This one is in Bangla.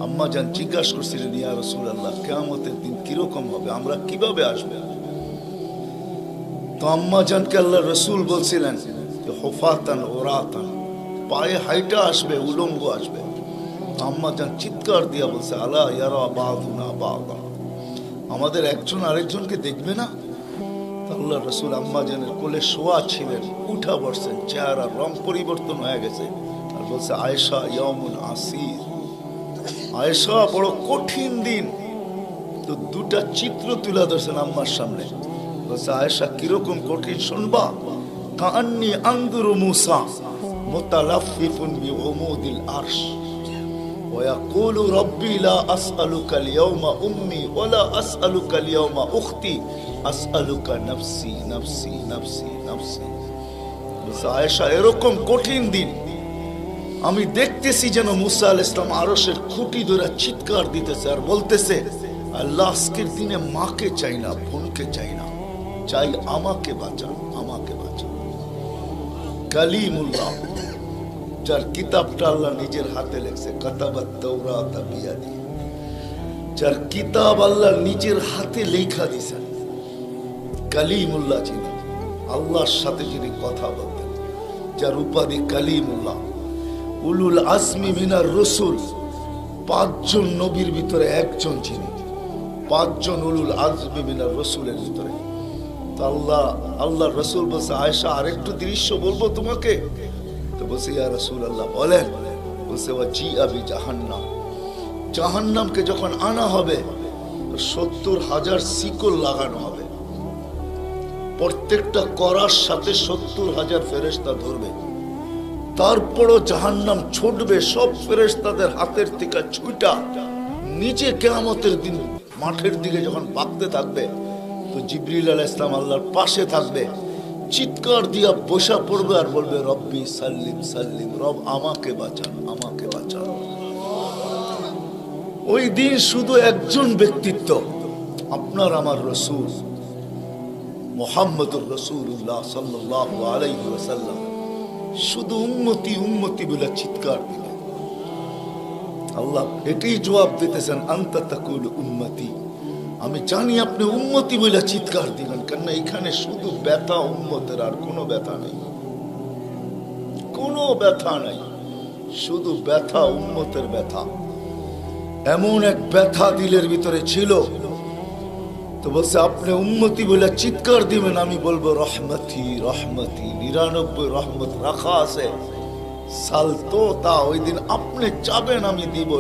আম্মা জান জিজ্ঞাসা করছিলেন, ইয়া রাসূলুল্লাহ, কিয়ামতের দিন কিরকম হবে, আমরা কিভাবে আসবে? তো আম্মা জানকে আল্লাহ রসুল বলছিলেন যে হুফাতান ওরাতান, পায়ে হাইটা আসবে, উলঙ্গ আসবে। আম্মা জান চিৎকার দিয়া বলছে, আলা ইয়ারা বাদুনা বাদা, আমাদের একজন আরেকজনকে দেখবে না? আল্লাহ রসুল আম্মা জানের কোলে শোয়া ছিলেন, উঠা বসছেন, চেহারা রং পরিবর্তন হয়ে গেছে। আর বলছে, আয়েশা ইয়াউমুন আসির, আয়েশা বড় কঠিন দিন। তো দুটা চিত্র তুলে ধরছেন আম্মার সামনে। বলছে, আয়েশা কিরকম কঠিন শুনবা? কান্নি আনদুরু মুসা মুতালাফফিফুন বিউমুদিল আরশ ওয়া ইয়াকুলু রাব্বি লা আসআলুকা আল-ইয়াওমা উম্মি ওয়া লা আসআলুকা আল-ইয়াওমা উখতি আসআলুকা নাফসি নাফসি নাফসি নাফসি। বলছে, আয়েশা এরকম কঠিন দিন আমি দেখতেছি যেন মুসা আলাইহিস সালাম আরশের খুঁটি ধরে চিৎকার দিতেছে আর বলতেছে, আল্লাহ আজকের দিনে মাকে চাই না, বোনকে চাই না, চাই আমাকে বাঁচান, আমাকে বাঁচান। কালিমুল্লাহ, যার কিতাবটা আল্লাহ নিজের হাতে লেখছে, কাতাবাত তাওরাত বিয়াদি, যার কিতাব আল্লাহ নিজের হাতে লেখা দিয়েছেন। কালিমুল্লাহ যিনি, আল্লাহর সাথে যিনি কথা বলতেন, যার উপাধি কালিমুল্লাহ। উলুল আজমি মিনার রসুল, 5 জন নবীর ভিতরে একজন যিনি, 5 জন উলুল আজমি মিনার রসুলের ভিতরে। আল্লাহ রসুল বলছে, আয়েশা আরেকটু দৃশ্য বলবো তোমাকে? তো বলছে, ইয়া রাসূলুল্লাহ বলেন। বলছে, ওয়াজিআ বিজাহান্নাম, জাহান্নামকে যখন আনা হবে 70,000 শিকল লাগানো হবে, প্রত্যেকটা করার সাথে 70,000 ফেরেশতা ধরবে। তারপরও জাহান্নাম ছুটবে, সব ফেরেশতাদের হাতের থেকে ছুটা নিচে কিয়ামতের দিন মাঠের দিকে যখন ভাগতে থাকবে, তো জিবরিল আলাইহিস সালাম আল্লাহর পাশে থাকবে, চিৎকার দিয়া বসা পড়বে আর বলবে, রব্বি সাল্লিম সাল্লিম, রব আমাকে বাঁচান, আমাকে বাঁচান। ওই দিন শুধু একজন ব্যক্তিত্ব, আপনার আমার রসূল মুহাম্মদুর রাসূলুল্লাহ সাল্লাল্লাহু আলাইহি ওয়াসাল্লাম শুধু উম্মতি উম্মতি বলে চিৎকার দিলেন। আল্লাহ এটাই জবাব দিতেছেন, আনতা তাকুলু উম্মতি, আমি জানি আপনি উম্মতি বলে চিৎকার দিলেন, কেন এখানে শুধু ব্যথা উম্মতের, আর কোনো ব্যথা নেই, কোনো ব্যথা নাই, শুধু ব্যথা উম্মতের ব্যথা। এমন এক ব্যথা দিলের ভিতরে ছিল। তো বলছে, আপনি উম্মতি বলে চিৎকার দিবেন, আমি বলবো রহমতি রহমতি, 99 রহমত রাখা আছে, সাল তো তা, ওই দিন আপনি চাবেন আমি দিব।